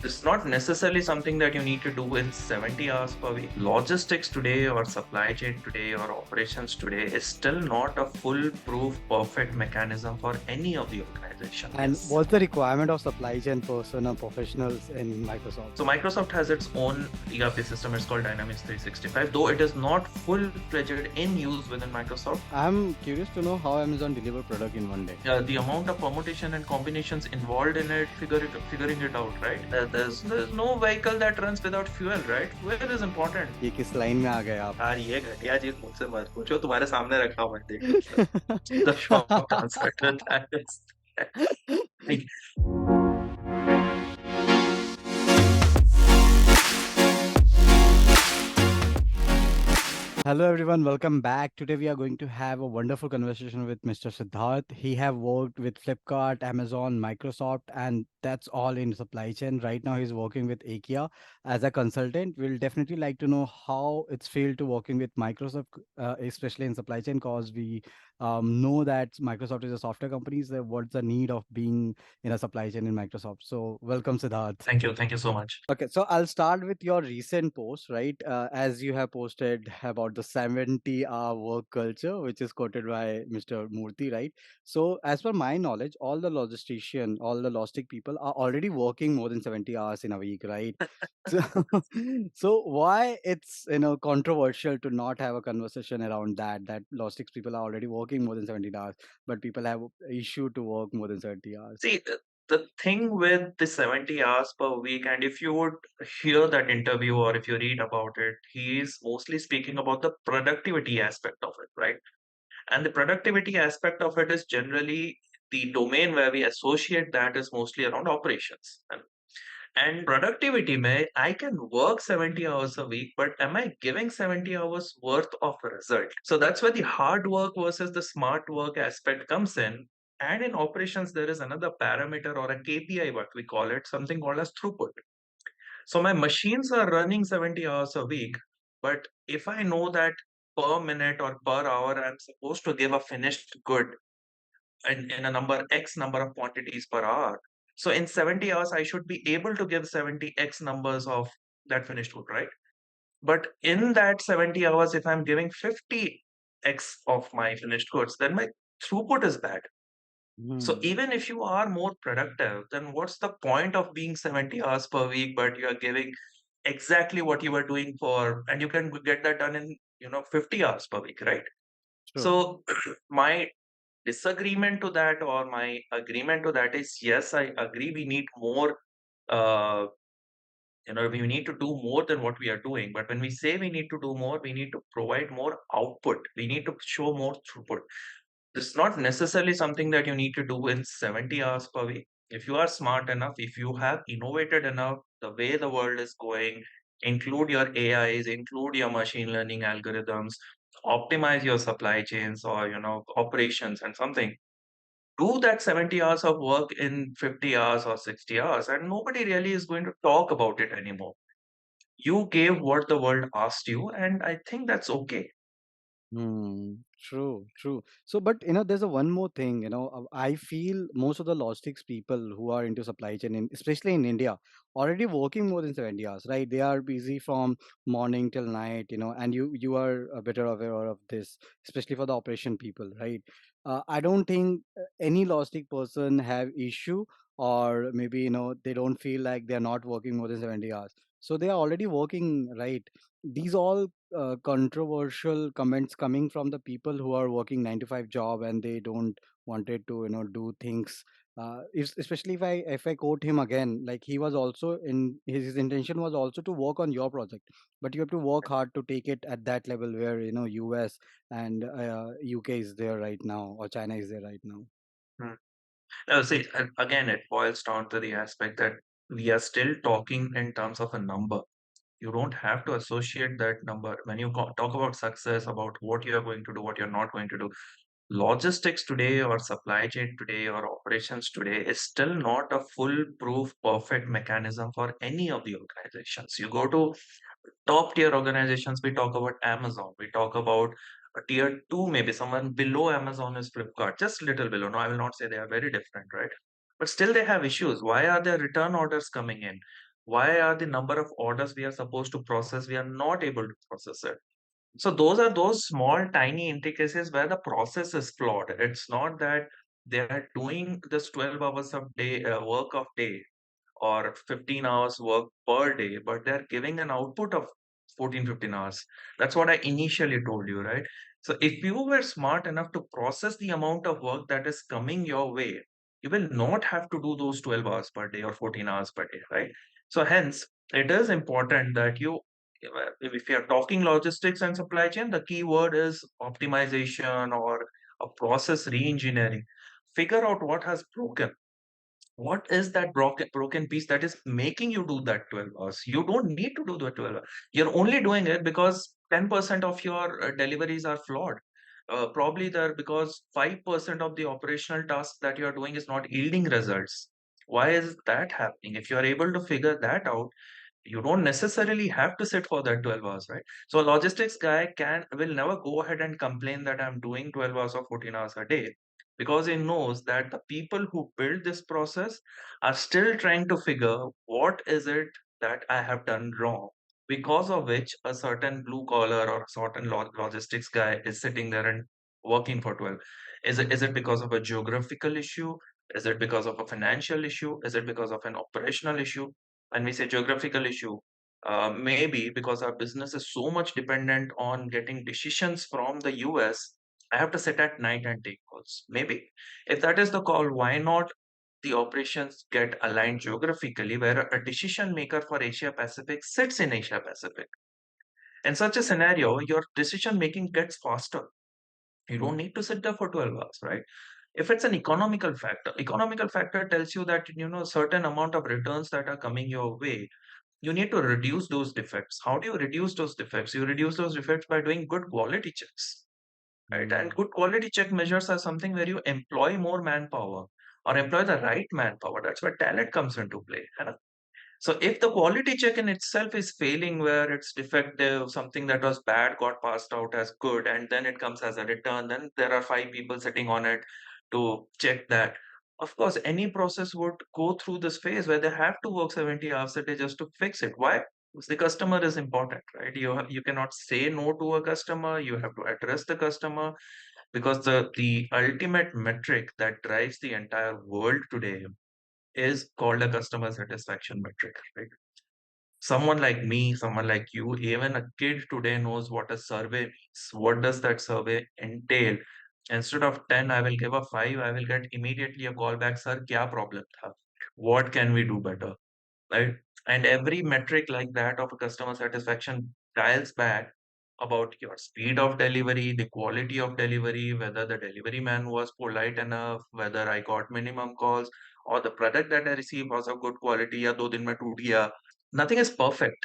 It's not necessarily something that you need to do in 70 hours per week. Logistics today, or supply chain today, or operations today is still not a foolproof, perfect mechanism for any of the organization. And Yes. what's the requirement of supply chain person or professionals in Microsoft? So Microsoft has its own ERP system. It's called Dynamics 365, though it is not full-fledged in use within Microsoft. I'm curious to know how Amazon deliver product in one day. The amount of permutation and combinations involved in it, figuring it out, right? There's no vehicle that runs without fuel, right? Fuel is important. ये किस line में आ गए आप? यार ये घटिया चीज मुझसे मत पूछो, तुम्हारे सामने रखा हूं मैं, देख। The short answer to that is like, Hello everyone, welcome back. Today we are going to have a wonderful conversation with Mr. Siddharth. He have worked with Flipkart, Amazon, Microsoft, and that's all in supply chain. Right now he's working with IKEA as a consultant. We'll definitely like to know how it's feel to working with Microsoft, especially in supply chain, cause we know that Microsoft is a software company. So what's the need of being in a supply chain in Microsoft? So welcome, Siddharth. thank you so much. Okay, so I'll start with your recent post, right? As you have posted about the 70-hour work culture, which is quoted by Mr. Murthy, right? So, as per my knowledge, all the logistician, all the logistic people are already working more than 70 hours in a week, right? So, so why it's controversial to not have a conversation around that? That logistics people are already working more than 70 hours, but people have issue to work more than 70 hours. See, the thing with the 70 hours per week, and if you would hear that interview or if you read about it, he is mostly speaking about the productivity aspect of it, right? And the productivity aspect of it is generally the domain where we associate that is mostly around operations. And productivity may I can work 70 hours a week, but am I giving 70 hours worth of a result? So that's where the hard work versus the smart work aspect comes in. And in operations, there is another parameter or a KPI, what we call it, something called as throughput. So my machines are running 70 hours a week, but if I know that per minute or per hour, I'm supposed to give a finished good in a number X number of quantities per hour. So in 70 hours, I should be able to give 70 X numbers of that finished good, right? But in that 70 hours, if I'm giving 50 X of my finished goods, then my throughput is bad. So Hmm. even if you are more productive, then what's the point of being 70 hours per week, but you are giving exactly what you were doing for, and you can get that done in, 50 hours per week, right? True. So my disagreement to that or my agreement to that is, yes, I agree we need more, uh, we need to do more than what we are doing. But when we say we need to do more, we need to provide more output. We need to show more throughput. This is not necessarily something that you need to do in 70 hours per week. If you are smart enough, if you have innovated enough, the way the world is going, include your AIs, include your machine learning algorithms, optimize your supply chains or, operations and something, do that 70 hours of work in 50 hours or 60 hours, and nobody really is going to talk about it anymore. You gave what the world asked you, and I think that's okay. Hmm. True, true. So, but there's a one more thing. I feel most of the logistics people who are into supply chain, especially in India, already working more than 70 hours, right? They are busy from morning till night, and you are better aware of this, especially for the operation people, right? I don't think any logistic person have issue, or maybe they don't feel like they're not working more than 70 hours. So they are already working, right? These all controversial comments coming from the people who are working 9 to 5 job and they don't wanted to do things, especially if I quote him again, like he was also in his intention was also to work on your project, but you have to work hard to take it at that level where US and UK is there right now, or China is there right now. Hmm. No, see, again, it boils down to the aspect that we are still talking in terms of a number. You don't have to associate that number when you talk about success, about what you are going to do, what you're not going to do. Logistics today, or supply chain today, or operations today is still not a foolproof, perfect mechanism for any of the organizations. You go to top tier organizations, we talk about Amazon, we talk about a tier two, maybe someone below Amazon is Flipkart, just little below. No, I will not say they are very different, right? But still they have issues. Why are there return orders coming in? Why are the number of orders we are supposed to process, we are not able to process it? So those are those small, tiny intricacies where the process is flawed. It's not that they are doing this 12 hours of day work of day or 15 hours work per day, but they're giving an output of 14, 15 hours. That's what I initially told you, right? So if you were smart enough to process the amount of work that is coming your way, you will not have to do those 12 hours per day or 14 hours per day, right? So hence, it is important that you, if you're talking logistics and supply chain, the key word is optimization or a process re-engineering. Figure out what has broken. What is that broken piece that is making you do that 12 hours? You don't need to do the 12 hours. You're only doing it because 10% of your deliveries are flawed. Probably there because 5% of the operational tasks that you are doing is not yielding results. Why is that happening? If you are able to figure that out, you don't necessarily have to sit for that 12 hours, right? So a logistics guy will never go ahead and complain that I'm doing 12 hours or 14 hours a day, because he knows that the people who build this process are still trying to figure what is it that I have done wrong, because of which a certain blue collar or a certain logistics guy is sitting there and working for 12. Is it because of a geographical issue? Is it because of a financial issue? Is it because of an operational issue? When we say geographical issue, maybe because our business is so much dependent on getting decisions from the US, I have to sit at night and take calls. Maybe if that is the call, why not the operations get aligned geographically, where a decision maker for Asia Pacific sits in Asia Pacific? In such a scenario, your decision making gets faster. You don't need to sit there for 12 hours, right? If it's an economical factor tells you that, certain amount of returns that are coming your way, you need to reduce those defects. How do you reduce those defects? You reduce those defects by doing good quality checks, right? And Mm, good quality check measures are something where you employ more manpower or employ the right manpower. That's where talent comes into play. So if the quality check in itself is failing, where it's defective, something that was bad got passed out as good, and then it comes as a return, then there are five people sitting on it to check that. Of course, any process would go through this phase where they have to work 70 hours a day just to fix it. Why? Because the customer is important, right? You cannot say no to a customer. You have to address the customer, because the ultimate metric that drives the entire world today is called a customer satisfaction metric, right? Someone like me, someone like you, even a kid today knows what a survey means. What does that survey entail? Instead of 10, I will give a 5. I will get immediately a call back, sir, kya problem tha? What can we do better? Right? And every metric like that of a customer satisfaction dials back about your speed of delivery, the quality of delivery, whether the delivery man was polite enough, whether I got minimum calls, or the product that I received was of good quality, या 2 दिन में टूट गया. Nothing is perfect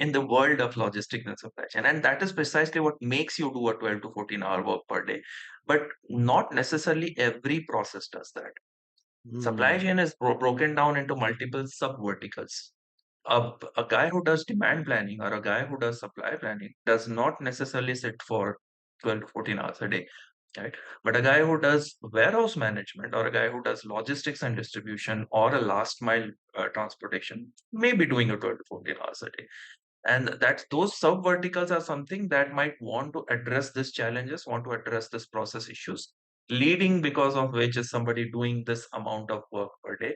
in the world of logistics and supply chain. And that is precisely what makes you do a 12 to 14-hour work per day. But not necessarily every process does that. Supply mm, chain is broken down into multiple sub verticals. A guy who does demand planning or a guy who does supply planning does not necessarily sit for 12 to 14 hours a day, right? But a guy who does warehouse management or a guy who does logistics and distribution or a last mile transportation may be doing a 12 to 14 hours a day. And that those sub verticals are something that might want to address these challenges, want to address this process issues, leading because of which is somebody doing this amount of work per day.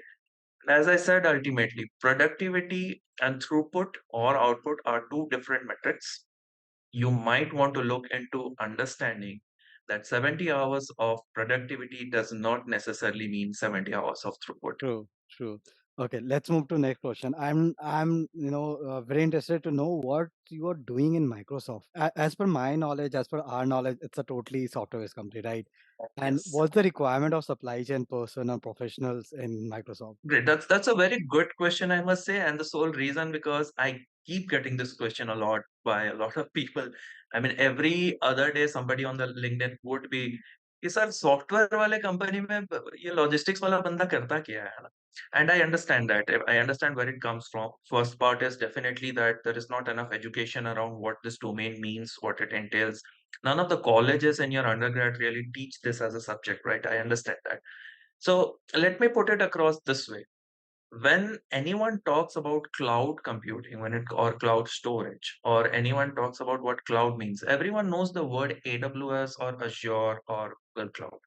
As I said, ultimately, productivity and throughput or output are two different metrics. You might want to look into understanding that 70 hours of productivity does not necessarily mean 70 hours of throughput. true, true. Okay, let's move to next question. I'm very interested to know what you are doing in Microsoft. As per my knowledge, as per our knowledge, it's a totally software-based company, right? And Yes. what's the requirement of supply chain person or professionals in Microsoft? Great. That's a very good question, I must say, and the sole reason because I keep getting this question a lot by a lot of people. I mean, every other day somebody on the LinkedIn would be कि sir software वाले company में ये logistics वाला बंदा करता क्या है ना? And I understand that. I understand where it comes from. First part is definitely that there is not enough education around what this domain means, what it entails. None of the colleges in your undergrad really teach this as a subject, right? I understand that. So let me put it across this way. When anyone talks about cloud computing, or cloud storage, or anyone talks about what cloud means, everyone knows the word AWS or Azure or Google Cloud.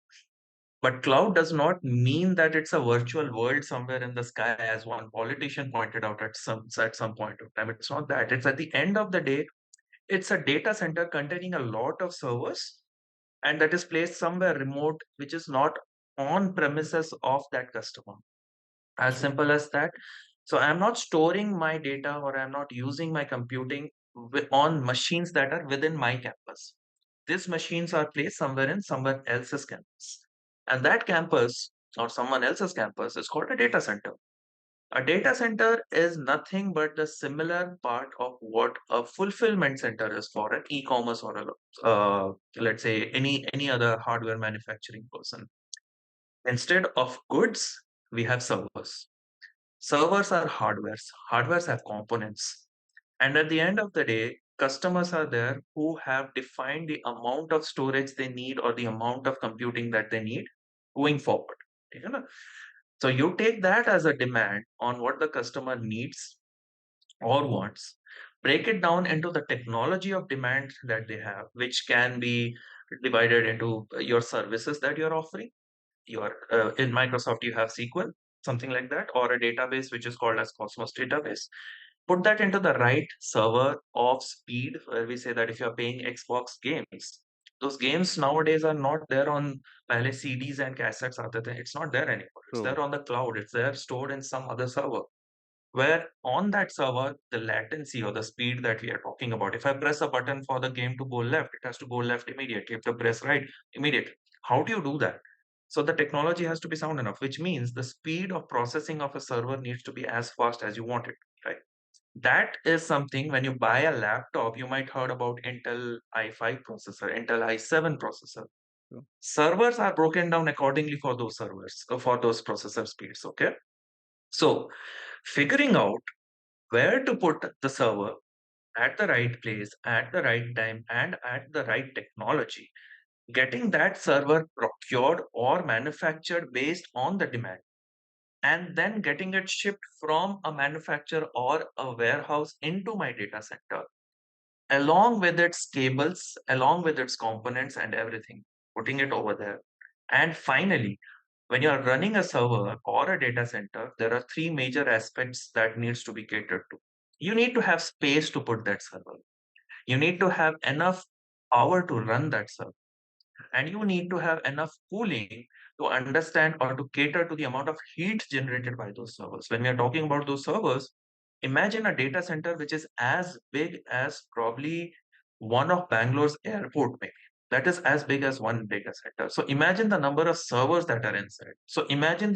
But cloud does not mean that it's a virtual world somewhere in the sky, as one politician pointed out at some point of time. It's not that. It's at the end of the day, it's a data center containing a lot of servers, and that is placed somewhere remote, which is not on premises of that customer. As True. simple as that. So I'm not storing my data, or I'm not using my computing on machines that are within my campus. These machines are placed somewhere in someone else's campus. And that campus, or someone else's campus, is called a data center. A data center is nothing but the similar part of what a fulfillment center is for an e-commerce, or let's say any other hardware manufacturing person. Instead of goods, we have servers. Servers are hardwares. Hardwares have components. And at the end of the day, customers are there who have defined the amount of storage they need, or the amount of computing that they need going forward. You know? So you take that as a demand on what the customer needs or wants, break it down into the technology of demand that they have, which can be divided into your services that you're offering. In Microsoft, you have SQL, something like that, or a database which is called as Cosmos database. Put that into the right server of speed, where we say that if you're paying Xbox games, those games nowadays are not there on pehle CDs and cassettes aate the. It's not there anymore. It's True. there on the cloud. It's there stored in some other server. Where on that server, the latency or the speed that we are talking about, if I press a button for the game to go left, it has to go left immediately. If I press right, immediately. How do you do that? So the technology has to be sound enough, which means the speed of processing of a server needs to be as fast as you want it, right? That is something. When you buy a laptop, you might heard about Intel i5 processor, Intel i7 processor. True. Servers are broken down accordingly for those servers, for those processor speeds. Okay. So figuring out where to put the server at the right place, at the right time, and at the right technology, getting that server procured or manufactured based on the demand, and then getting it shipped from a manufacturer or a warehouse into my data center, along with its cables, along with its components and everything, putting it over there. And finally, when you are running a server or a data center, there are three major aspects that needs to be catered to. You need to have space to put that server. You need to have enough power to run that server, and you need to have enough cooling to understand or to cater to the amount of heat generated by those servers. When we are talking about those servers, imagine a data center which is as big as probably one of Bangalore's airport, maybe. That is as big as one data center. So imagine the number of servers that are inside. So imagine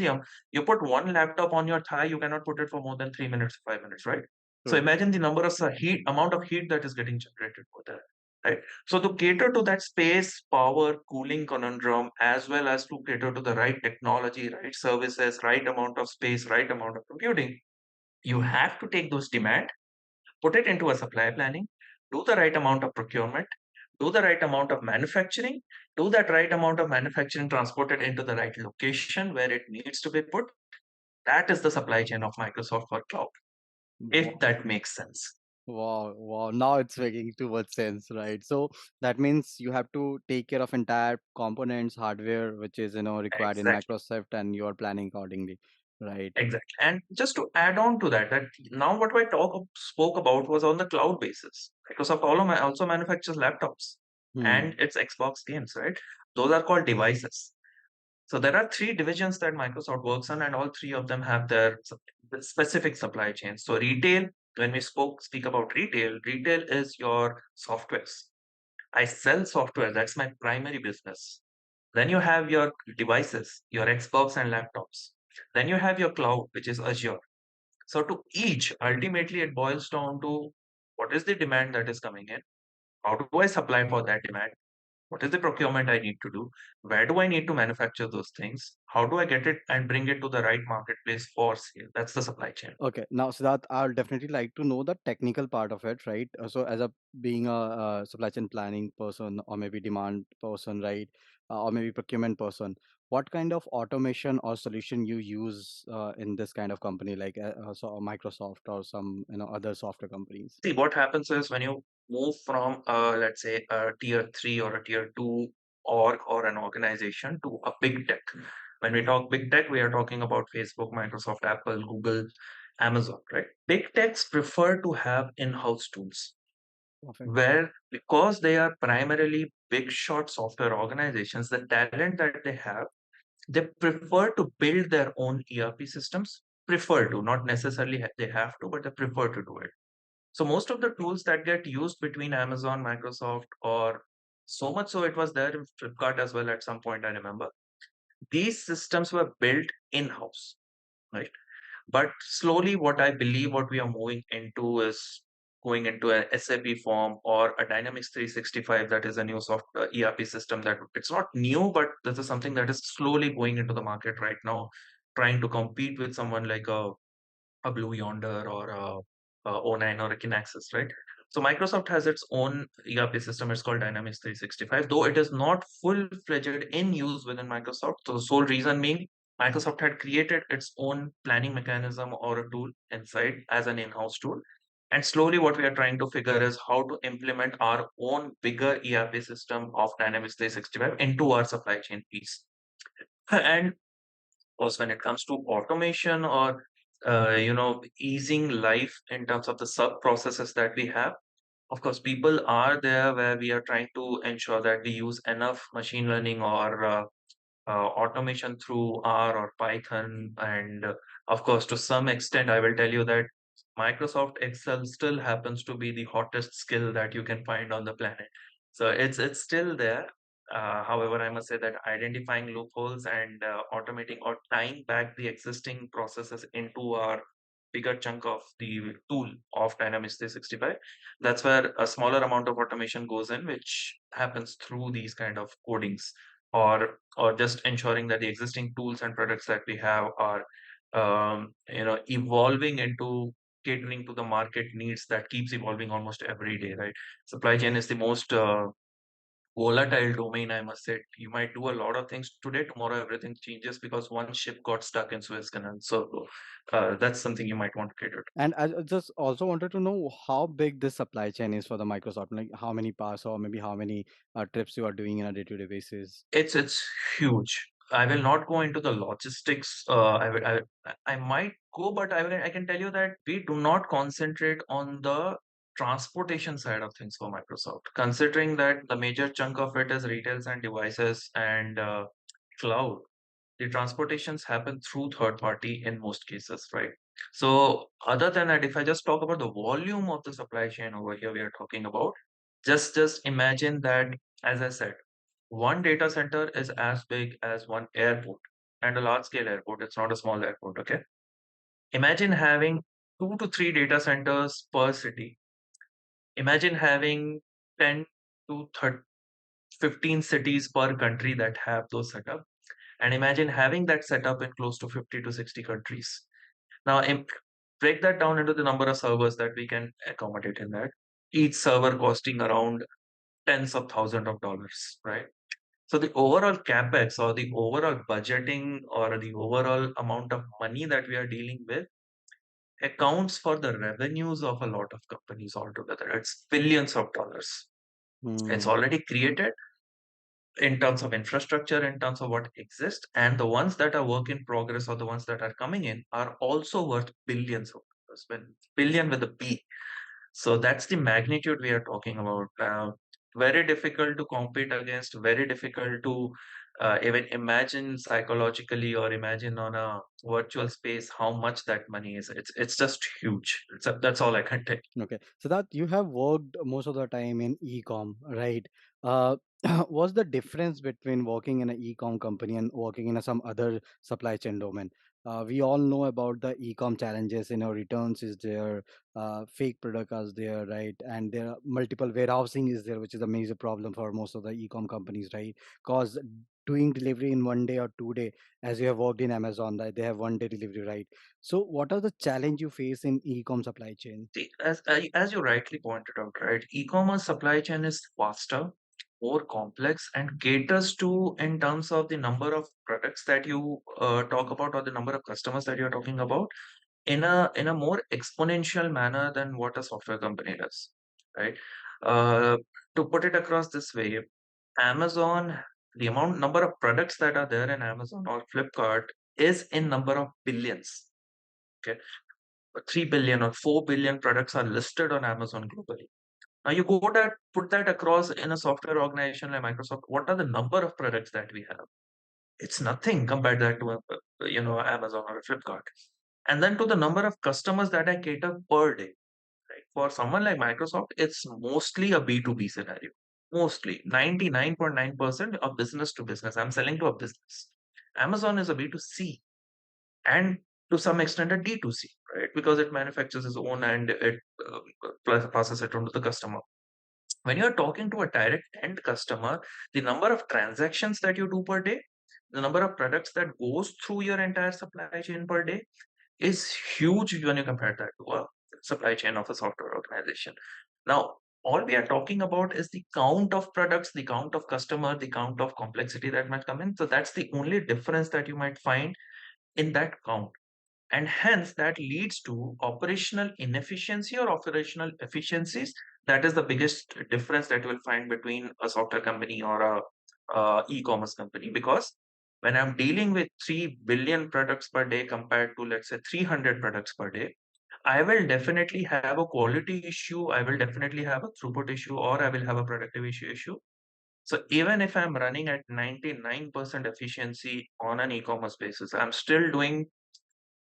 you put one laptop on your thigh, you cannot put it for more than 3 minutes, 5 minutes, right? So True. imagine the number of amount of heat that is getting generated over there, right? So to cater to that space, power, cooling conundrum, as well as to cater to the right technology, right services, right amount of space, right amount of computing, you have to take those demand, put it into a supply planning, do the right amount of procurement, do the right amount of manufacturing, do that right amount of manufacturing, transport it into the right location where it needs to be put. That is the supply chain of Microsoft for cloud, if Wow. that makes sense. Wow, wow. Now it's making too much sense, right? So that means you have to take care of entire components, hardware, which is, required in Exactly. Microsoft, and you are planning accordingly, right? Exactly. And just to add on to that, that now what I spoke about was on the cloud basis. Microsoft also manufactures laptops Hmm. and its Xbox games, right? Those are called devices. So there are three divisions that Microsoft works on, and all three of them have their specific supply chains. So retail, when we speak about retail is your softwares. I sell software. That's my primary business. Then you have your devices, your Xbox and laptops. Then you have your cloud, which is Azure. So to each, ultimately, it boils down to what is the demand that is coming in? How do I supply for that demand? What is the procurement I need to do? Where do I need to manufacture those things? How do I get it and bring it to the right marketplace for sale? That's the supply chain. Okay, now Siddharth, I'll definitely like to know the technical part of it, right? So, as a being a supply chain planning person, or maybe demand person, right, or maybe procurement person, what kind of automation or solution you use in this kind of company, like so Microsoft or some other software companies? See, what happens is when you move from, let's say, a tier three or a tier two org or an organization to a big tech. When we talk big tech, we are talking about Facebook, Microsoft, Apple, Google, Amazon, right? Big techs prefer to have in-house tools Perfect. where, because they are primarily big shot software organizations, the talent that they have, they prefer to build their own ERP systems. Prefer to, not necessarily they have to, but they prefer to do it. So most of the tools that get used between Amazon, Microsoft, or so much so it was there in Flipkart as well at some point, I remember. These systems were built in-house, right? But slowly, what I believe what we are moving into is going into a SAP form or a Dynamics 365, that is a new software ERP system that it's not new, but this is something that is slowly going into the market right now, trying to compete with someone like a Blue Yonder or a O9 or a Kinaxis, right? So Microsoft has its own ERP system. It's called Dynamics 365, though it is not full-fledged in use within Microsoft. So the sole reason being Microsoft had created its own planning mechanism or a tool inside as an in-house tool. And slowly what we are trying to figure is how to implement our own bigger ERP system of Dynamics 365 into our supply chain piece. And course, when it comes to automation or easing life in terms of the sub processes that we have, of course, people are there where we are trying to ensure that we use enough machine learning or automation through R or Python. And of course, to some extent, I will tell you that Microsoft Excel still happens to be the hottest skill that you can find on the planet. So it's still there. However, I must say that identifying loopholes and automating or tying back the existing processes into our bigger chunk of the tool of Dynamics 365, that's where a smaller amount of automation goes in, which happens through these kind of codings or just ensuring that the existing tools and products that we have are evolving into catering to the market needs that keeps evolving almost every day, right? Supply chain is the most volatile domain, I must say. You might do a lot of things today, tomorrow everything changes because one ship got stuck in Suez Canal. So that's something you might want to cater to. And I just also wanted to know how big this supply chain is for the Microsoft, like how many parts or maybe how many trips you are doing on a day-to-day basis. It's huge. I will not go into the logistics. I might go, but I can tell you that we do not concentrate on the transportation side of things for Microsoft, considering that the major chunk of it is retails and devices and cloud. The transportations happen through third party in most cases, right? So other than that, if I just talk about the volume of the supply chain over here, we are talking about, just imagine that, as I said, one data center is as big as one airport and a large scale airport. It's not a small airport, okay? Imagine having 2 to 3 data centers per city. Imagine having 10 to 30, 15 cities per country that have those set up. And imagine having that set up in close to 50 to 60 countries. Now, break that down into the number of servers that we can accommodate in that. Each server costing around tens of thousands of dollars, right? So the overall capex or the overall budgeting or the overall amount of money that we are dealing with accounts for the revenues of a lot of companies altogether. It's billions of dollars. It's Hmm. already created in terms of infrastructure, in terms of what exists, and the ones that are work in progress or the ones that are coming in are also worth billions of dollars. When billion with a B. So that's the magnitude we are talking about. Very difficult to compete against, very difficult to even imagine psychologically or imagine on a virtual space how much that money is. It's just huge. That's all I can tell. Okay, so that you have worked most of the time in e-com, right? what's the difference between working in an e-com company and working in some other supply chain domain? We all know about the e-com challenges. Returns is there, fake product is there, right? And there are multiple warehousing is there, which is a major problem for most of the e-com companies, right? Because doing delivery in 1 day or 2 day, as you have worked in Amazon, right? They have 1 day delivery, right? So, what are the challenge you face in e-com supply chain? See, as you rightly pointed out, right, e-commerce supply chain is faster, more complex, and caters to in terms of the number of products that you talk about or the number of customers that you're talking about in a more exponential manner than what a software company does, right? Uh, to put it across this way, Amazon, the amount number of products that are there in Amazon or Flipkart is in number of billions. Okay, 3 billion or 4 billion products are listed on Amazon globally. Now you go that put that across in a software organization like Microsoft. What are the number of products that we have? It's nothing compared that to Amazon or Flipkart. And then to the number of customers that I cater per day. Right? For someone like Microsoft, it's mostly a B2B scenario. Mostly 99.9% of business to business. I'm selling to a business. Amazon is a B2C and to some extent a D2C, right? Because it manufactures its own and it passes it on to the customer. When you're talking to a direct end customer, the number of transactions that you do per day, the number of products that goes through your entire supply chain per day is huge when you compare that to a supply chain of a software organization. Now, all we are talking about is the count of products, the count of customer, the count of complexity that might come in. So that's the only difference that you might find in that count. And hence, that leads to operational inefficiency or operational efficiencies. That is the biggest difference that you will find between a software company or a e-commerce company. Because when I'm dealing with 3 billion products per day compared to, let's say, 300 products per day, I will definitely have a quality issue. I will definitely have a throughput issue, or I will have a productivity issue. So even if I'm running at 99% efficiency on an e-commerce basis, I'm still doing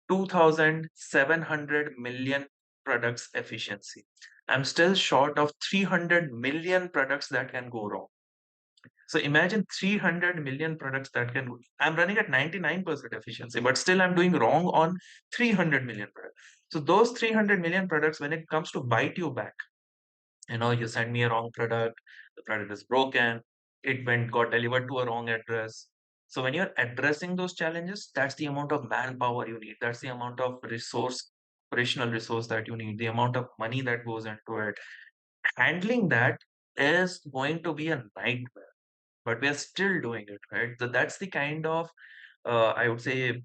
2,700 million products efficiency. I'm still short of 300 million products that can go wrong. So imagine 300 million products that can. I'm running at 99% efficiency, but still I'm doing wrong on 300 million products. So those 300 million products, when it comes to bite you back, you send me a wrong product, the product is broken, it got delivered to a wrong address. So when you're addressing those challenges, that's the amount of manpower you need, that's the amount of operational resource that you need, the amount of money that goes into it. Handling that is going to be a nightmare, but we are still doing it, right? So that's the kind of I would say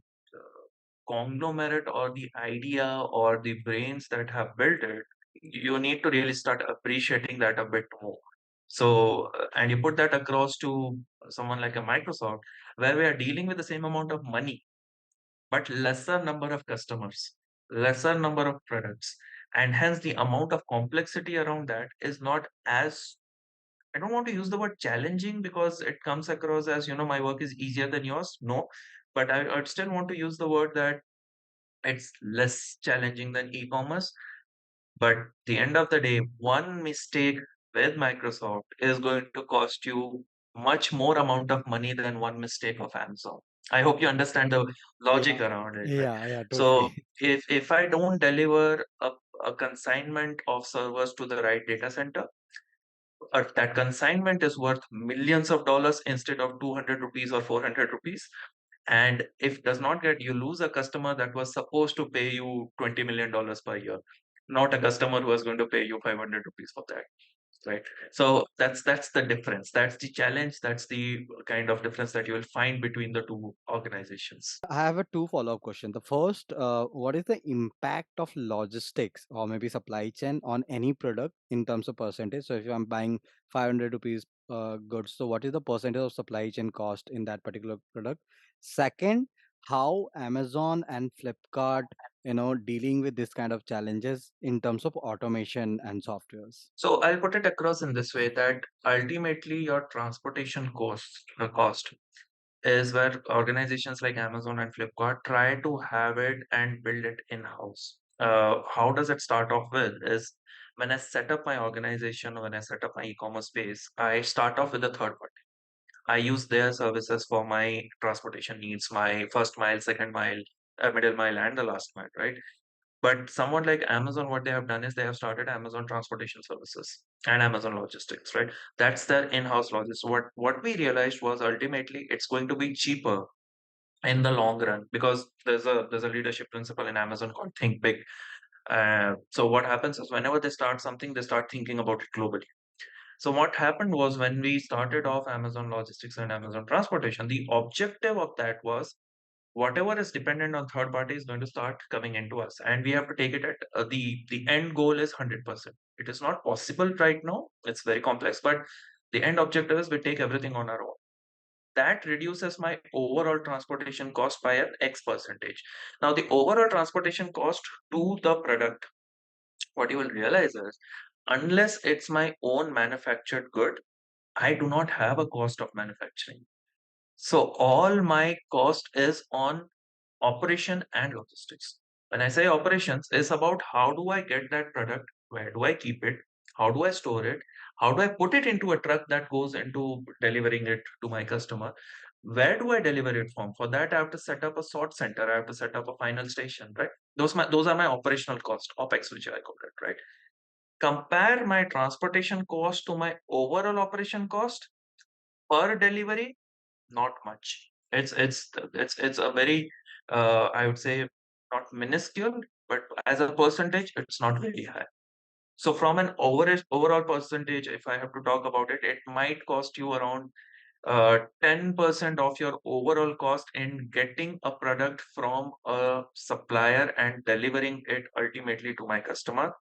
conglomerate or the idea or the brains that have built it. You need to really start appreciating that a bit more. So, and you put that across to someone like a Microsoft, where we are dealing with the same amount of money, but lesser number of customers, lesser number of products, and hence the amount of complexity around that is not as, I don't want to use the word challenging because it comes across as, my work is easier than yours. No, but I'd still want to use the word that it's less challenging than e-commerce. But the end of the day, one mistake with Microsoft is going to cost you much more amount of money than one mistake of Amazon. I hope you understand the logic Yeah, around it, right? yeah, So totally. if I don't deliver a consignment of servers to the right data center, that consignment is worth millions of dollars instead of 200 rupees or 400 rupees. And if does not get, you lose a customer that was supposed to pay you $20 million per year, not a customer who is going to pay you 500 rupees for that, right? So that's the difference, that's the challenge, that's the kind of difference that you will find between the two organizations. I have a two follow-up question. The first, what is the impact of logistics or maybe supply chain on any product in terms of percentage? So if I'm buying 500 rupees goods, so what is the percentage of supply chain cost in that particular product? Second, how Amazon and Flipkart, dealing with this kind of challenges in terms of automation and softwares? So I'll put it across in this way that ultimately your transportation cost is where organizations like Amazon and Flipkart try to have it and build it in house. How does it start off with is when I set up my organization, when I set up my e-commerce space, I start off with a third party. I use their services for my transportation needs, my first mile, second mile, middle mile, and the last mile, right? But someone like Amazon, what they have done is they have started Amazon Transportation Services and Amazon Logistics, right? That's their in-house logistics. What we realized was ultimately it's going to be cheaper in the long run because there's a leadership principle in Amazon called think big. So what happens is whenever they start something, they start thinking about it globally. So what happened was when we started off Amazon Logistics and Amazon Transportation, the objective of that was whatever is dependent on third party is going to start coming into us, and we have to take it at the end goal is 100%. It is not possible right now. It's very complex, but the end objective is we take everything on our own. That reduces my overall transportation cost by an X percentage. Now, the overall transportation cost to the product, what you will realize is unless it's my own manufactured good, I do not have a cost of manufacturing. So all my cost is on operation and logistics. When I say operations, it's about how do I get that product, where do I keep it, how do I store it, how do I put it into a truck that goes into delivering it to my customer, where do I deliver it from? For that, I have to set up a sort center, I have to set up a final station, right? Those are my operational cost, OPEX, which I call it, right? Compare my transportation cost to my overall operation cost per delivery, not much. It's a very I would say not minuscule, but as a percentage, it's not very high. So from an overall percentage, if I have to talk about it, it might cost you around 10% of your overall cost in getting a product from a supplier and delivering it ultimately to my customer.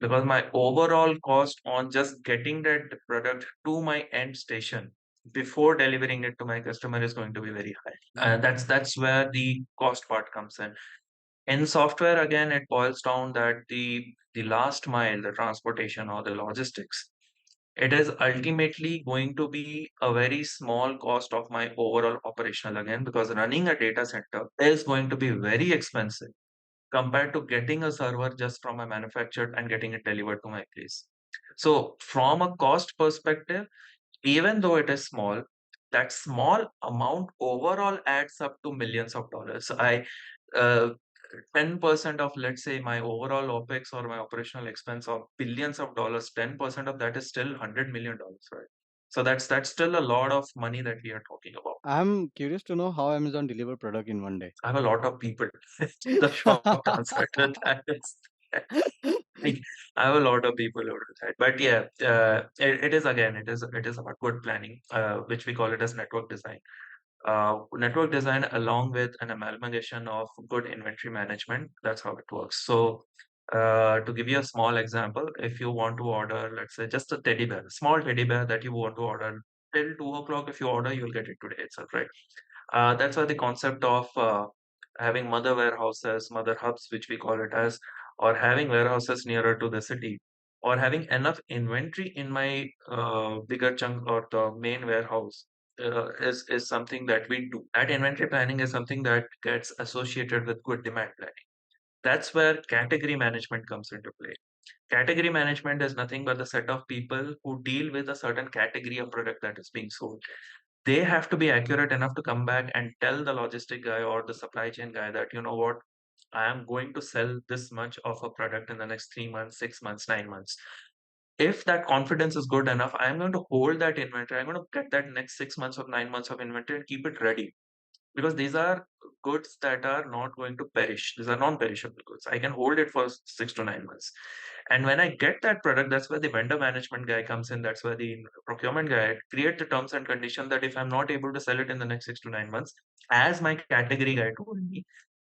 Because my overall cost on just getting that product to my end station before delivering it to my customer is going to be very high. That's where the cost part comes in. In software, again, it boils down that the last mile, the transportation or the logistics, it is ultimately going to be a very small cost of my overall operational again, because running a data center is going to be very expensive compared to getting a server just from a manufacturer and getting it delivered to my place. So from a cost perspective, even though it is small, that small amount overall adds up to millions of dollars. Uh, 10% of, let's say, my overall OPEX or my operational expense of billions of dollars, 10% of that is still $100 million, right? So that's still a lot of money that we are talking about. I'm curious to know how Amazon deliver product in one day. I have a lot of people. The short answer to that is like, I have a lot of people who do that. But yeah, it is again, it is about good planning, which we call it as network design. Network design along with an amalgamation of good inventory management. That's how it works. So, to give you a small example, if you want to order, let's say, just a teddy bear, small teddy bear that you want to order till 2 o'clock, if you order, you'll get it today itself, right? That's why the concept of having mother warehouses, mother hubs, which we call it as, or having warehouses nearer to the city, or having enough inventory in my bigger chunk or the main warehouse is something that we do. That inventory planning is something that gets associated with good demand planning. That's where category management comes into play. Category management is nothing but the set of people who deal with a certain category of product that is being sold. They have to be accurate enough to come back and tell the logistic guy or the supply chain guy that, you know what, I am going to sell this much of a product in the next 3 months, 6 months, 9 months. If that confidence is good enough, I'm going to hold that inventory. I'm going to get that next 6 months of 9 months of inventory and keep it ready, because these are goods that are not going to perish. These are non-perishable goods. I can hold it for 6 to 9 months. And when I get that product, that's where the vendor management guy comes in. That's where the procurement guy create the terms and conditions that if I'm not able to sell it in the next 6 to 9 months, as my category guy told me,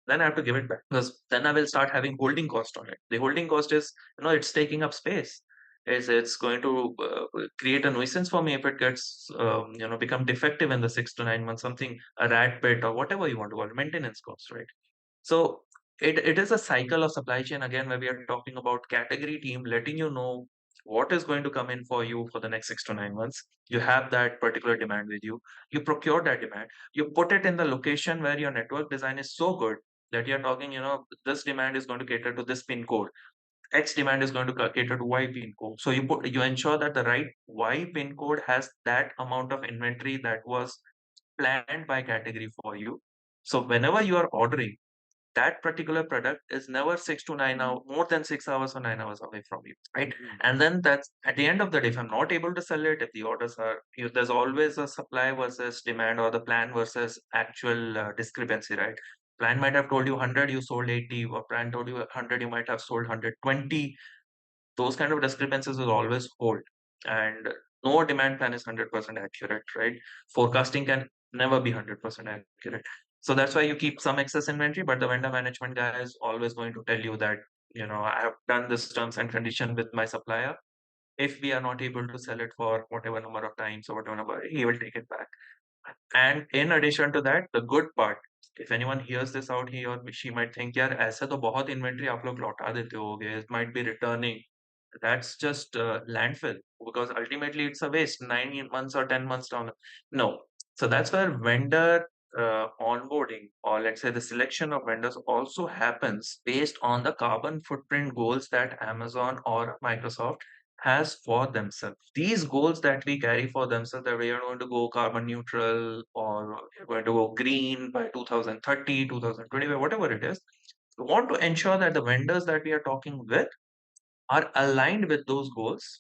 then I have to give it back, because then I will start having holding cost on it. The holding cost is, it's taking up space. It's going to create a nuisance for me if it gets, become defective in the 6 to 9 months, something, a rat pit or whatever you want to call it, maintenance cost, right? So it is a cycle of supply chain again, where we are talking about category team letting you know what is going to come in for you for the next 6 to 9 months. You have that particular demand with you. You procure that demand. You put it in the location where your network design is so good that you're talking, this demand is going to cater to this pin code. X demand is going to cater to Y pin code. So you ensure that the right Y pin code has that amount of inventory that was planned by category for you. So whenever you are ordering, that particular product is never 6 to 9 hours, more than 6 hours or 9 hours away from you, right? Mhm. And then that's at the end of the day, if I'm not able to sell it, if the orders are, there's always a supply versus demand or the plan versus actual discrepancy, right? Plan might have told you 100, you sold 80, or plan told you 100, you might have sold 120. Those kind of discrepancies will always hold. And no demand plan is 100% accurate, right? Forecasting can never be 100% accurate. So that's why you keep some excess inventory, but the vendor management guy is always going to tell you that, I have done this terms and condition with my supplier. If we are not able to sell it for whatever number of times or whatever number, he will take it back. And in addition to that, the good part, if anyone hears this out, he or she might think, यार ऐसे तो बहुत inventory आप लोग लौटा देते होगे, it might be returning. That's just landfill, because ultimately it's a waste 9 months or 10 months down. No. So that's where vendor onboarding, or let's say the selection of vendors, also happens based on the carbon footprint goals that Amazon or Microsoft has for themselves. These goals that we carry for themselves, that we are going to go carbon neutral or we're going to go green by 2030, 2025, whatever it is, we want to ensure that the vendors that we are talking with are aligned with those goals.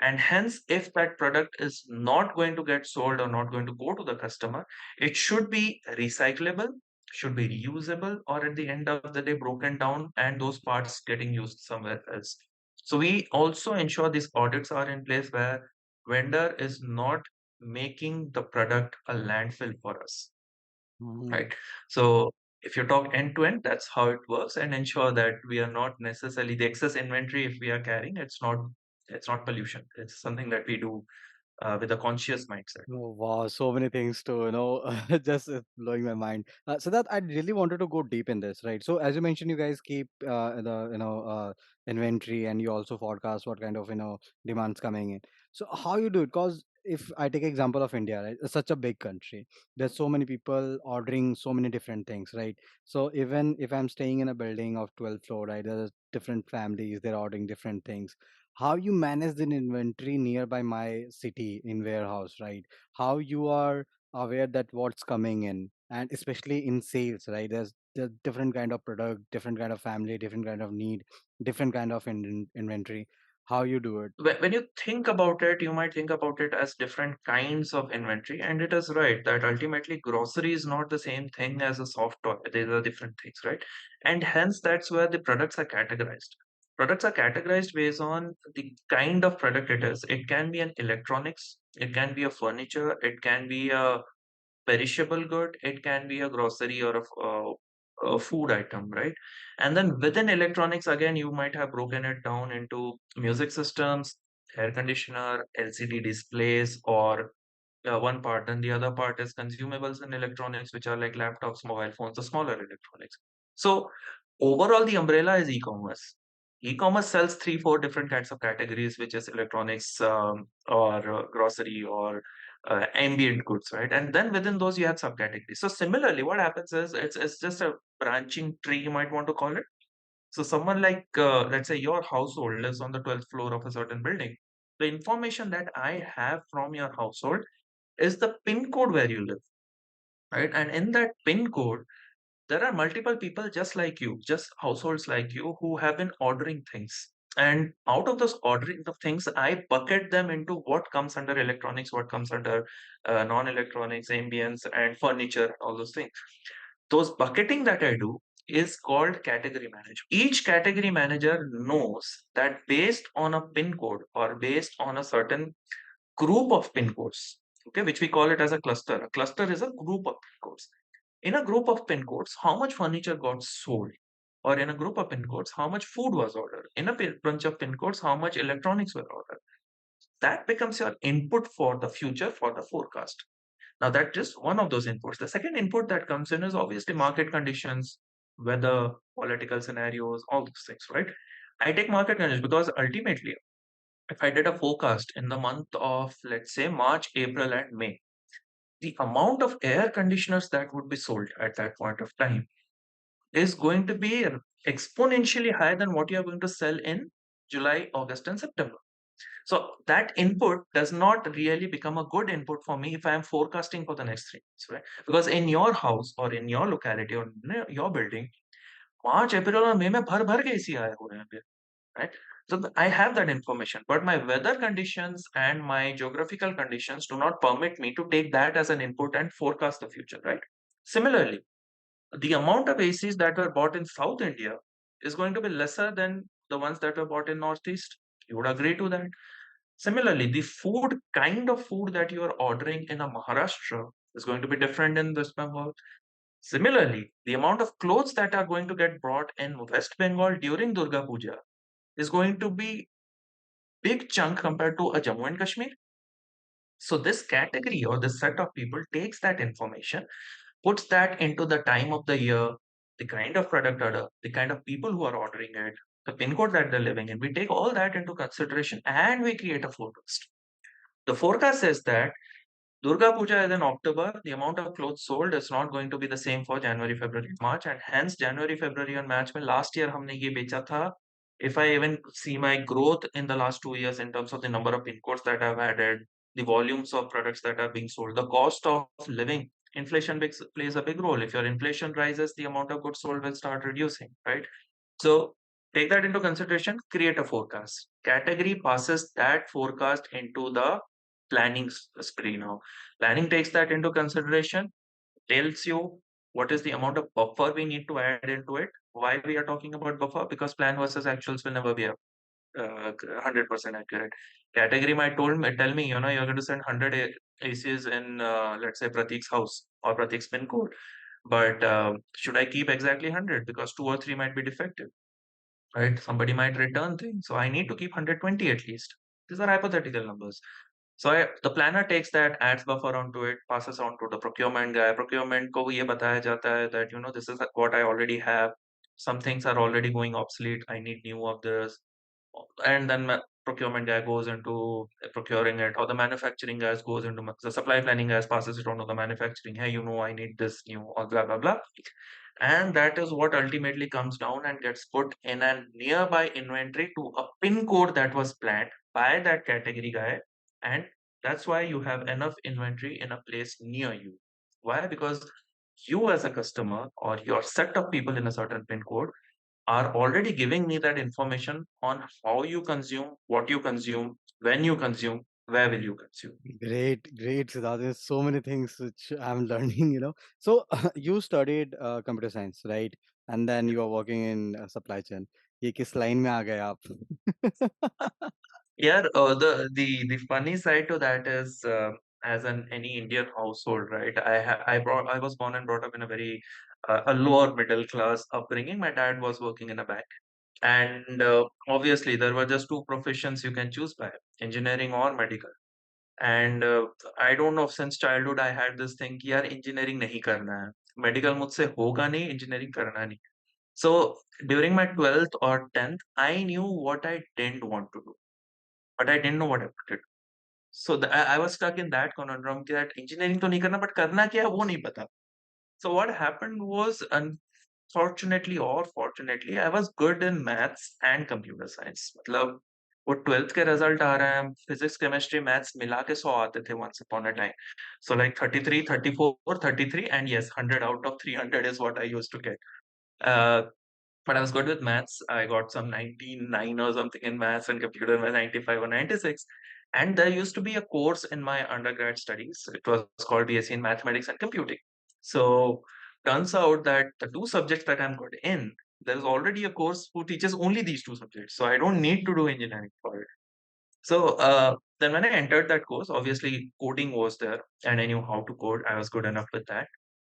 And hence, if that product is not going to get sold or not going to go to the customer, it should be recyclable, should be reusable, or at the end of the day, broken down and those parts getting used somewhere else. So we also ensure these audits are in place where vendor is not making the product a landfill for us, Mhm. right? So if you talk end to end, that's how it works, and ensure that we are not necessarily the excess inventory. If we are carrying, it's not pollution. It's something that we do with a conscious mindset. Oh, wow, so many things to, just blowing my mind. So that I really wanted to go deep in this, right? So as you mentioned, you guys keep the inventory, and you also forecast what kind of demands coming in. So how you do it? Because if I take example of India, right, it's such a big country. There's so many people ordering so many different things, right? So even if I'm staying in a building of 12th floor, right, there's different families, they're ordering different things. How you manage the inventory nearby my city in warehouse, right? How you are aware that what's coming in, and especially in sales, right? There's different kind of product, different kind of family, different kind of need, different kind of inventory. How you do it? When you think about it, you might think about it as different kinds of inventory, and it is right that ultimately grocery is not the same thing as a soft toy. These are different things, right? And hence that's where the products are categorized. Products are categorized based on the kind of product it is. It can be an electronics, it can be a furniture, it can be a perishable good, it can be a grocery or a food item, right? And then within electronics, again, you might have broken it down into music systems, air conditioner, LCD displays, or one part. Then the other part is consumables and electronics, which are like laptops, mobile phones, the smaller electronics. So overall, the umbrella is e-commerce. E-commerce sells three, four different kinds of categories, which is electronics, or grocery, or ambient goods, right? And then within those, you have subcategories. So similarly, what happens is it's just a branching tree, you might want to call it. So someone like, let's say your household lives on the 12th floor of a certain building. The information that I have from your household is the pin code where you live, right? And in that pin code, there are multiple people just like you, just households like you, who have been ordering things. And out of those ordering of things, I bucket them into what comes under electronics, what comes under non-electronics, ambience, and furniture, all those things. Those bucketing that I do is called category manager. Each category manager knows that based on a pin code or based on a certain group of pin codes, okay, which we call it as a cluster. A cluster is a group of pin codes. In a group of pin codes, how much furniture got sold? Or in a group of pin codes, how much food was ordered? In a bunch of pin codes, how much electronics were ordered? That becomes your input for the future, for the forecast. Now, that's just one of those inputs. The second input that comes in is obviously market conditions, weather, political scenarios, all those things, right? I take market conditions because ultimately, if I did a forecast in the month of, let's say, March, April, and May, the amount of air conditioners that would be sold at that point of time is going to be exponentially higher than what you're going to sell in July, August, and September. So that input does not really become a good input for me if I am forecasting for the next 3 months, right? Because in your house or in your locality or in your building, March, April और मई में भर भर के AC आए हुए हैं अभी, right? So I have that information, but my weather conditions and my geographical conditions do not permit me to take that as an input and forecast the future, right? Similarly, the amount of ACs that were bought in South India is going to be lesser than the ones that were bought in Northeast. You would agree to that. Similarly, the food kind of food that you are ordering in a Maharashtra is going to be different in West Bengal. Similarly, the amount of clothes that are going to get brought in West Bengal during Durga Puja is going to be big chunk compared to a Jammu and Kashmir. So this category or this set of people takes that information, puts that into the time of the year, the kind of product order, the kind of people who are ordering it, the pin code that they're living in. We take all that into consideration and we create a forecast. The forecast says that Durga Puja is in October. The amount of clothes sold is not going to be the same for January, February, March, and hence January, February and March में last year हमने ये बेचा था. If I even see my growth in the last 2 years in terms of the number of pin codes that I've added, the volumes of products that are being sold, the cost of living, inflation plays a big role. If your inflation rises, the amount of goods sold will start reducing, right? So take that into consideration, create a forecast. Category passes that forecast into the planning screen now. Planning takes that into consideration, tells you what is the amount of buffer we need to add into it. Why we are talking about buffer? Because plan versus actuals will never be 100% accurate. Category might tell me, you're going to send 100 ACs in, let's say, Pratik's house or Pratik's pin code. But should I keep exactly 100? Because two or three might be defective, right? Somebody might return things. So I need to keep 120 at least. These are hypothetical numbers. So the planner takes that, adds buffer onto it, passes on to the procurement guy. Procurement को ये बताया जाता है that, this is what I already have. Some things are already going obsolete. I need new of this. And then procurement guy goes into procuring it, or the manufacturing guys goes into the supply planning guys passes it on to the manufacturing. Hey, I need this new or blah blah blah. And that is what ultimately comes down and gets put in a nearby inventory to a pin code that was planned by that category guy. And that's why you have enough inventory in a place near you. Why? Because you as a customer or your set of people in a certain pin code are already giving me that information on how you consume, what you consume, when you consume, where will you consume. Great, great, Siddharth. There's so many things which I'm learning, So you studied computer science, right? And then you are working in supply chain. ये किस line में आ गए आप? Yeah, the funny side to that is, as an any Indian household, right? I was born and brought up in a very a lower middle class upbringing. My dad was working in a bank, and obviously there were just two professions you can choose by: engineering or medical. And I don't know, since childhood I had this thing कि यार engineering नहीं करना है, medical मुझसे होगा नहीं, engineering करना नहीं. So during my 12th or 10th, I knew what I didn't want to do, but I didn't know what I wanted. So I was stuck in that conundrum that engineering तो नहीं करना, but करना क्या है वो नहीं पता. So what happened was, unfortunately or fortunately, I was good in maths and computer science. मतलब वो 12th के रिजल्ट आ रहे हैं, फिजिक्स केमिस्ट्री मैथ्स मिला के 100 आते थे once upon a time. So like 33, 34, 33, and yes, 100 out of 300 is what I used to get. Uh, but I was good with maths. I got some 99 or something in maths, and computer was 95 or 96. And there used to be a course in my undergrad studies. It was called BSc in Mathematics and Computing. So turns out that the two subjects that I'm good in, there is already a course who teaches only these two subjects. So I don't need to do engineering for it. So then when I entered that course, obviously coding was there and I knew how to code. I was good enough with that.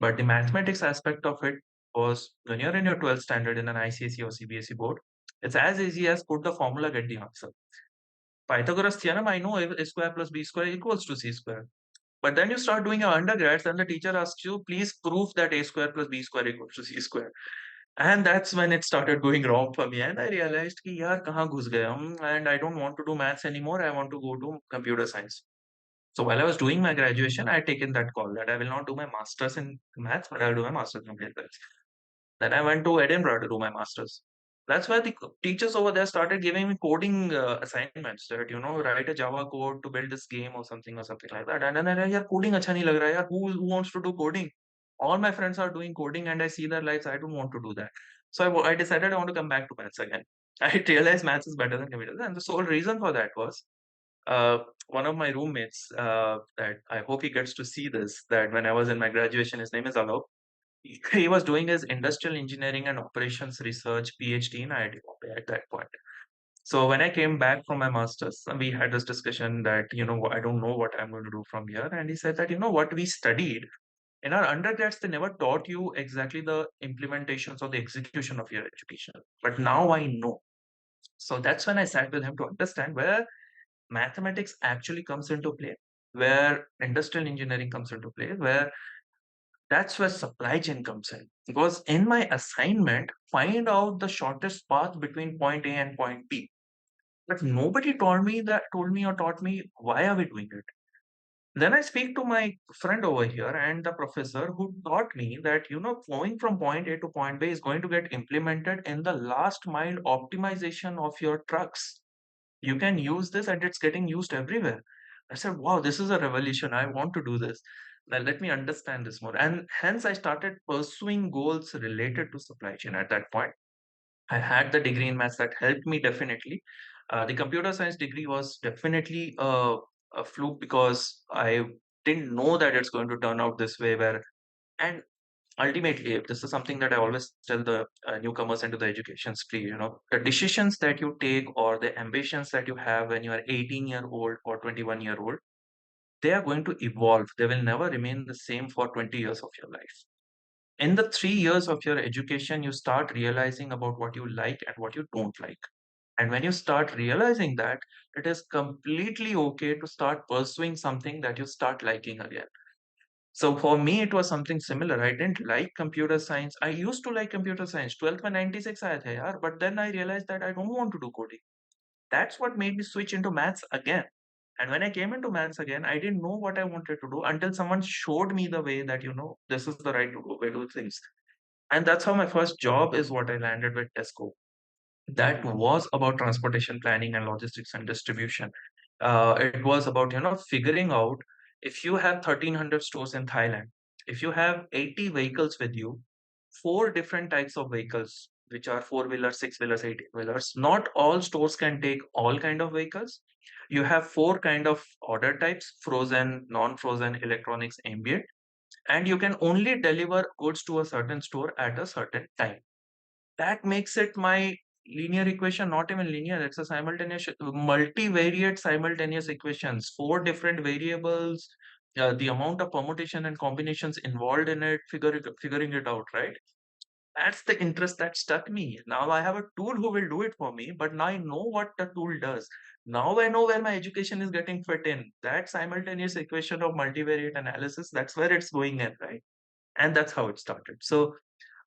But the mathematics aspect of it was, when you're in your 12th standard in an ICSE or CBSE board, it's as easy as put the formula, get the answer. Pythagoras theorem, I know a square plus b square equals to c square. But then you start doing your undergrads, and the teacher asks you, please prove that a square plus b square equals to c square. And that's when it started going wrong for me. And I realized कि यार कहाँ घुस गए हम, and I don't want to do maths anymore. I want to go to computer science. So while I was doing my graduation, I had taken that call that I will not do my master's in maths, but I'll do my master's in computer science. Then I went to Edinburgh to do my master's. That's why the teachers over there started giving me coding assignments that, write a Java code to build this game or something like that. And then I realized, coding acha nahi lag raha hai, who wants to do coding? All my friends are doing coding and I see their lives. I don't want to do that. So I decided I want to come back to maths again. I realized maths is better than computers. And the sole reason for that was uh, one of my roommates, that I hope he gets to see this, that when I was in my graduation, his name is Alok. He was doing his industrial engineering and operations research PhD in IIT Bombay at that point. So when I came back from my master's, we had this discussion that, I don't know what I'm going to do from here. And he said that, what we studied in our undergrads, they never taught you exactly the implementations or the execution of your education. But now I know. So that's when I sat with him to understand where mathematics actually comes into play, where industrial engineering comes into play, where that's where supply chain comes in. Because in my assignment, find out the shortest path between point A and point B. But nobody told me or taught me why are we doing it. Then I speak to my friend over here and the professor who taught me that, going from point A to point B is going to get implemented in the last mile optimization of your trucks. You can use this and it's getting used everywhere. I said, wow, this is a revolution. I want to do this. Now let me understand this more. And hence I started pursuing goals related to supply chain at that point. I had the degree in maths that helped me definitely. The computer science degree was definitely a fluke because I didn't know that it's going to turn out this way. And ultimately, this is something that I always tell the newcomers into the education stream, the decisions that you take or the ambitions that you have when you are 18-year-old or 21-year-old, they are going to evolve. They will never remain the same for 20 years of your life. In the 3 years of your education, you start realizing about what you like and what you don't like. And when you start realizing that, it is completely okay to start pursuing something that you start liking again. So for me, it was something similar. I didn't like computer science. I used to like computer science. 12th में 96 आया था यार. But then I realized that I don't want to do coding. That's what made me switch into maths again. And when I came into maths again, I didn't know what I wanted to do until someone showed me the way that, this is the right way to do things. And that's how my first job is what I landed with Tesco. That was about transportation planning and logistics and distribution. It was about, figuring out if you have 1,300 stores in Thailand, if you have 80 vehicles with you, four different types of vehicles, which are four-wheelers, six-wheelers, eight-wheelers. Not all stores can take all kind of vehicles. You have four kind of order types: frozen, non-frozen, electronics, ambient, and you can only deliver goods to a certain store at a certain time. That makes it my linear equation, not even linear. It's a simultaneous, multivariate simultaneous equations, four different variables, the amount of permutation and combinations involved in it, figuring it out, right? That's the interest that stuck me. Now I have a tool who will do it for me, but now I know what the tool does. Now I know where my education is getting fit in. That simultaneous equation of multivariate analysis, that's where it's going in, right? And that's how it started. So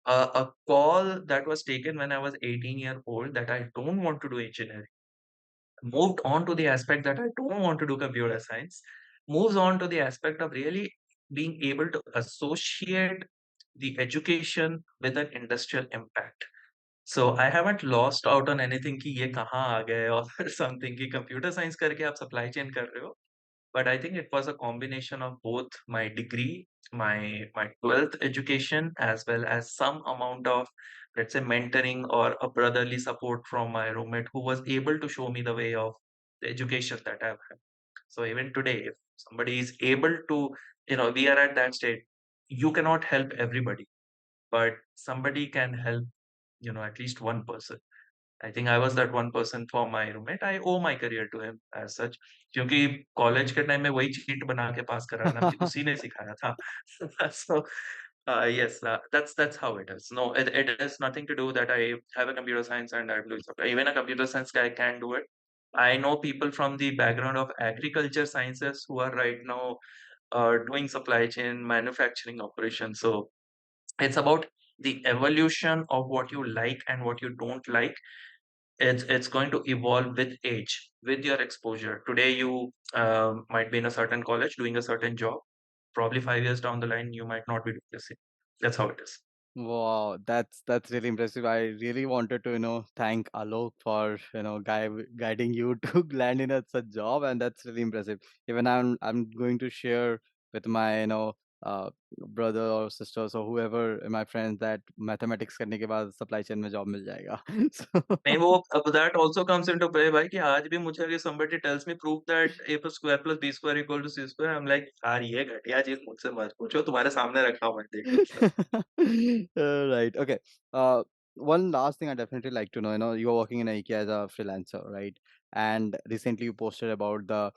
a call that was taken when I was 18-year-old that I don't want to do engineering, moved on to the aspect that I don't want to do computer science, moves on to the aspect of really being able to associate the education with an industrial impact. So I haven't lost out on anything कि ये कहाँ आ गए or something कि computer science करके आप supply chain कर रहे हो. But I think it was a combination of both my degree, my 12th education, as well as some amount of, let's say, mentoring or a brotherly support from my roommate who was able to show me the way of the education that I've had. So even today, if somebody is able to, we are at that state, you cannot help everybody, but somebody can help, at least one person. I think I was that one person for my roommate. I owe my career to him as such. क्योंकि college के time में वही cheat बना के पास करा ना मुझे उसी ने सिखाया था. So yes, that's how it is. No, it has nothing to do that I have a computer science and I'm doing something. Even a computer science guy can do it. I know people from the background of agriculture sciences who are right now doing supply chain manufacturing operations. So it's about the evolution of what you like and what you don't like. It's going to evolve with age, with your exposure. Today you might be in a certain college doing a certain job. Probably 5 years down the line, you might not be doing the same. That's how it is. Wow, that's really impressive. I really wanted to, thank Alok for, guiding you to land in a such job, and that's really impressive. Even I'm going to share with my, uh, brother or sisters or whoever my friends that mathematics करने के बाद supply chain में job मिल जाएगा. So नहीं वो अब that also comes into play भाई कि आज भी मुझे अगर somebody tells me prove that A plus square plus B square equal to C square I am like यार ये घटिया चीज मुझसे मत पूछो तुम्हारे सामने रखा हूं मैं देख लूंगा Right. Okay. One last thing I definitely like to know, you're working in IKEA as a freelancer, right? And recently you posted about the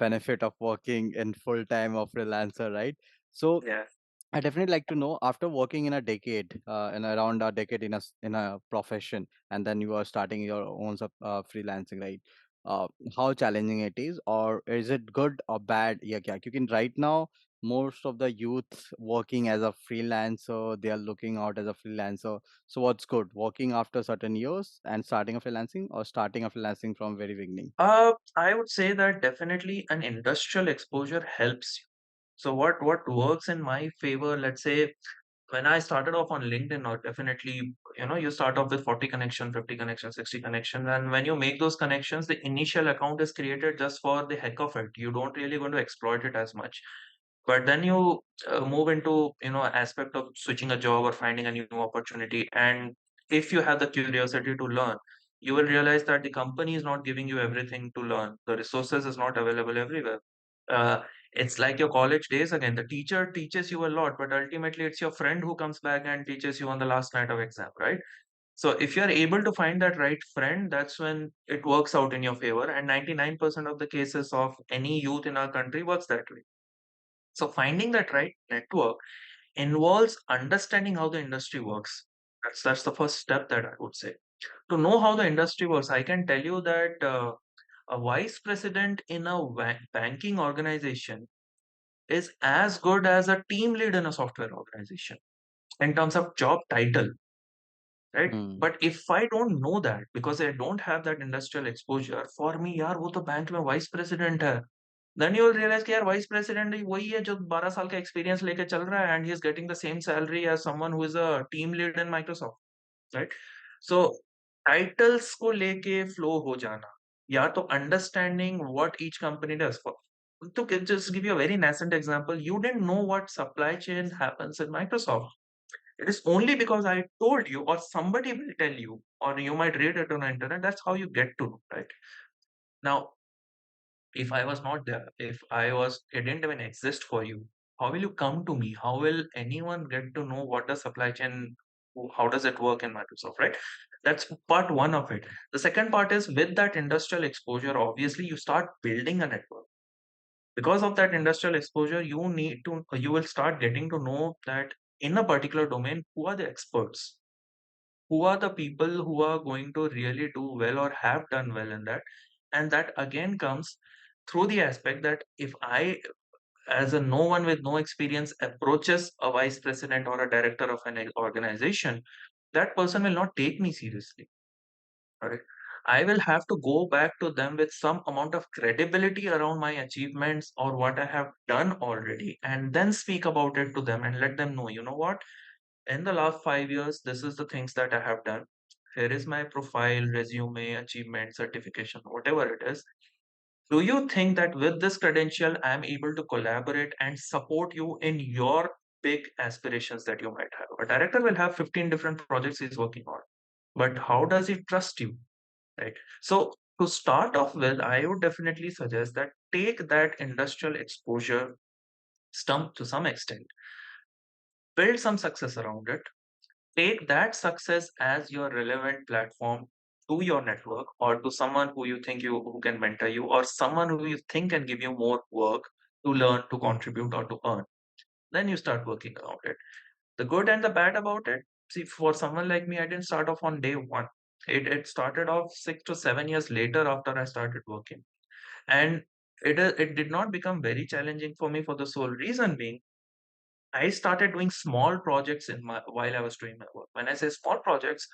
benefit of working in full time of freelancer, right? So या I definitely like to know, after working in a decade, in around a decade in a profession, and then you are starting your own freelancing, right? Uh, how challenging it is, or is it good or bad? Yeah, yeah. You can right now most of the youth working as a freelancer, they are looking out as a freelancer. So what's good, working after certain years and starting a freelancing, or starting a freelancing from very beginning? I would say that definitely an industrial exposure helps you. So what works in my favor, let's say when I started off on LinkedIn, or definitely, you start off with 40 connections, 50 connections, 60 connections. And when you make those connections, the initial account is created just for the heck of it. You don't really going to exploit it as much. But then you move into, aspect of switching a job or finding a new opportunity. And if you have the curiosity to learn, you will realize that the company is not giving you everything to learn. The resources is not available everywhere. Uh, it's like your college days again. The teacher teaches you a lot, but ultimately it's your friend who comes back and teaches you on the last night of exam, right? So if you're able to find that right friend, that's when it works out in your favor. And 99% of the cases of any youth in our country works that way. So finding that right network involves understanding how the industry works. That's the first step that I would say. To know how the industry works, I can tell you that a vice president in a banking organization is as good as a team lead in a software organization in terms of job title, right? Hmm. But if I don't know that because I don't have that industrial exposure, for me, यार वो तो bank में vice president है. Then you will realize कि यार vice president वही है जो 12 साल का एक्सपीरियंस लेके चल रहा है and he is getting the same salary as someone who is a team lead in Microsoft, right? So titles को लेके flow हो जाना या तो understanding what each company does. To just give you a very nascent example, you didn't know what supply chain happens in Microsoft. It is only because I told you, or somebody will tell you, or you might read it on the internet. That's how you get to know, right? Now, if I was not there, if it didn't even exist for you, how will you come to me? How will anyone get to know what the supply chain, how does it work in Microsoft, right? That's part one of it. The second part is with that industrial exposure, obviously, you start building a network. Because of that industrial exposure, you will start getting to know that in a particular domain, who are the experts, who are the people who are going to really do well or have done well in that. And that again comes through the aspect that if I, as a no one with no experience, approaches a vice president or a director of an organization, that person will not take me seriously. Right? I will have to go back to them with some amount of credibility around my achievements or what I have done already, and then speak about it to them and let them know, you know what, in the last 5 years, this is the things that I have done. Here is my profile, resume, achievement, certification, whatever it is. Do you think that with this credential, I am able to collaborate and support you in your big aspirations that you might have? A director will have 15 different projects he's working on, but how does he trust you? Right. So to start off with, I would definitely suggest that take that industrial exposure stump to some extent, build some success around it, take that success as your relevant platform to your network or to someone who you think you who can mentor you or someone who you think can give you more work to learn, to contribute, or to earn. Then you start working around it. The good and the bad about it, see, for someone like me, I didn't start off on day one. It started off 6 to 7 years later after I started working. And it did not become very challenging for me for the sole reason being I started doing small projects in my while I was doing my work. When I say small projects,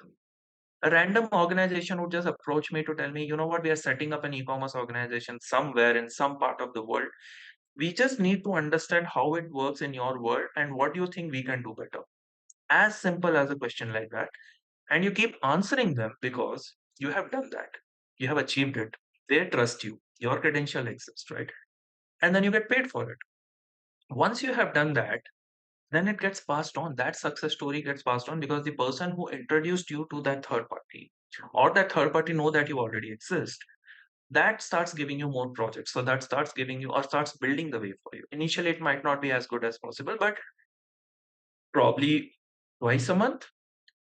a random organization would just approach me to tell me, you know what, we are setting up an e-commerce organization somewhere in some part of the world. We just need to understand how it works in your world and what do you think we can do better. As simple as a question like that. And you keep answering them because you have done that. You have achieved it. They trust you. Your credential exists, right? And then you get paid for it. Once you have done that, then it gets passed on. That success story gets passed on because the person who introduced you to that third party or that third party know that you already exist. That starts giving you more projects. So that starts giving you or starts building the way for you. Initially, it might not be as good as possible, but probably twice a month.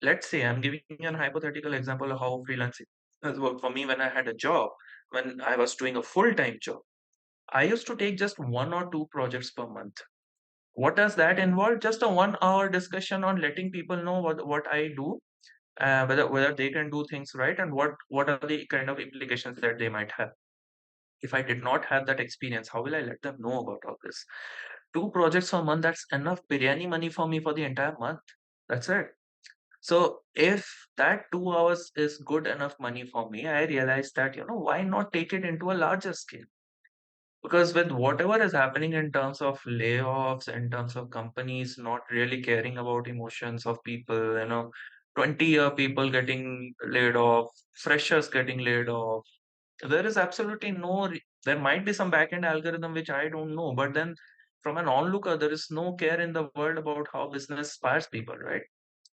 Let's say I'm giving you an hypothetical example of how freelancing has worked for me when I had a job, when I was doing a full time job. I used to take just one or two projects per month. What does that involve? Just a 1 hour discussion on letting people know what I do, whether they can do things right, and what are the kind of implications that they might have. If I did not have that experience, how will I let them know about all this? Two projects a month, that's enough biryani money for me for the entire month. That's it. So if that 2 hours is good enough money for me, I realized that, why not take it into a larger scale? Because with whatever is happening in terms of layoffs, in terms of companies not really caring about emotions of people, 20-year people getting laid off, freshers getting laid off, there is absolutely there might be some back-end algorithm which I don't know, but then from an onlooker, there is no care in the world about how business inspires people, right?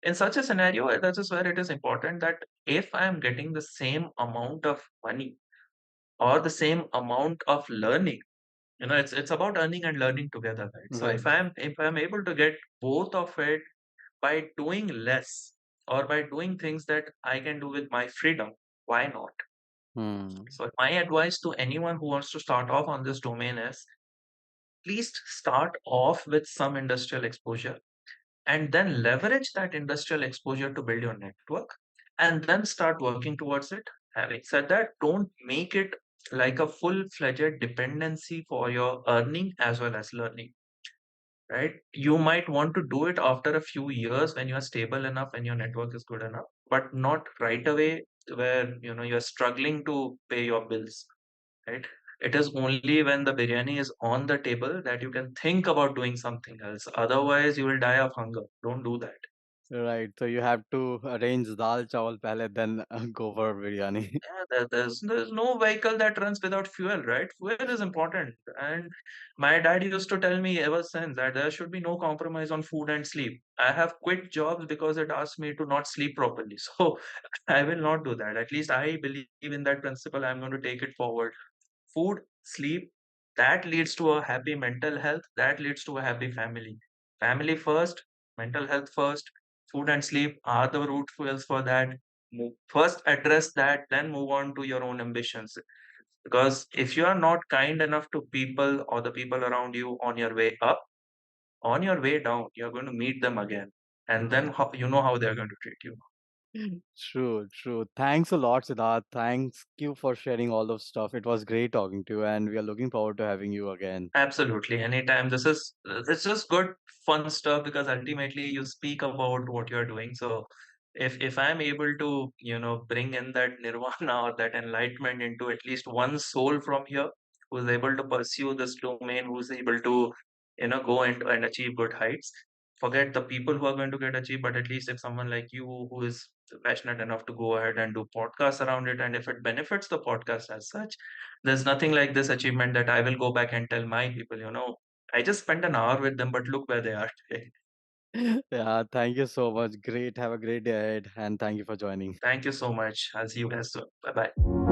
In such a scenario, that is where it is important that if I am getting the same amount of money or the same amount of learning, it's about earning and learning together, right? So Right. if I'm able to get both of it by doing less or by doing things that I can do with my freedom, why not? Hmm. So my advice to anyone who wants to start off on this domain is please start off with some industrial exposure and then leverage that industrial exposure to build your network and then start working towards it. Having said that, don't make it like a full-fledged dependency for your earning as well as learning, right? You might want to do it after a few years when you are stable enough and your network is good enough, but not right away where you're struggling to pay your bills, right? It is only when the biryani is on the table that you can think about doing something else. Otherwise, you will die of hunger. Don't do that. Right. So you have to arrange dal chawal pehle, then go for biryani. Yeah, there's no vehicle that runs without fuel, right? Fuel is important. And my dad used to tell me ever since that there should be no compromise on food and sleep. I have quit jobs because it asked me to not sleep properly. So I will not do that. At least I believe in that principle. I'm going to take it forward. Food, sleep, that leads to a happy mental health, that leads to a happy family. Family first, mental health first, food and sleep are the root fuels for that. First address that, then move on to your own ambitions. Because if you are not kind enough to people or the people around you on your way up, on your way down, you're going to meet them again. And then you know how they're going to treat you. True, true. Thanks a lot, Siddharth. Thanks you for sharing all of stuff. It was great talking to you, and we are looking forward to having you again. Absolutely. Anytime. It's just good fun stuff because ultimately you speak about what you're doing. So if I'm able to, bring in that nirvana or that enlightenment into at least one soul from here who's able to pursue this domain, who's able to, go and achieve good heights. Forget the people who are going to get achieved, but at least if someone like you who is passionate enough to go ahead and do podcasts around it, and if it benefits the podcast as such, there's nothing like this achievement that I will go back and tell my people, I just spent an hour with them, but look where they are today. Yeah, thank you so much. Great. Have a great day ahead, and thank you for joining. Thank you so much. I'll see you guys soon. Bye bye.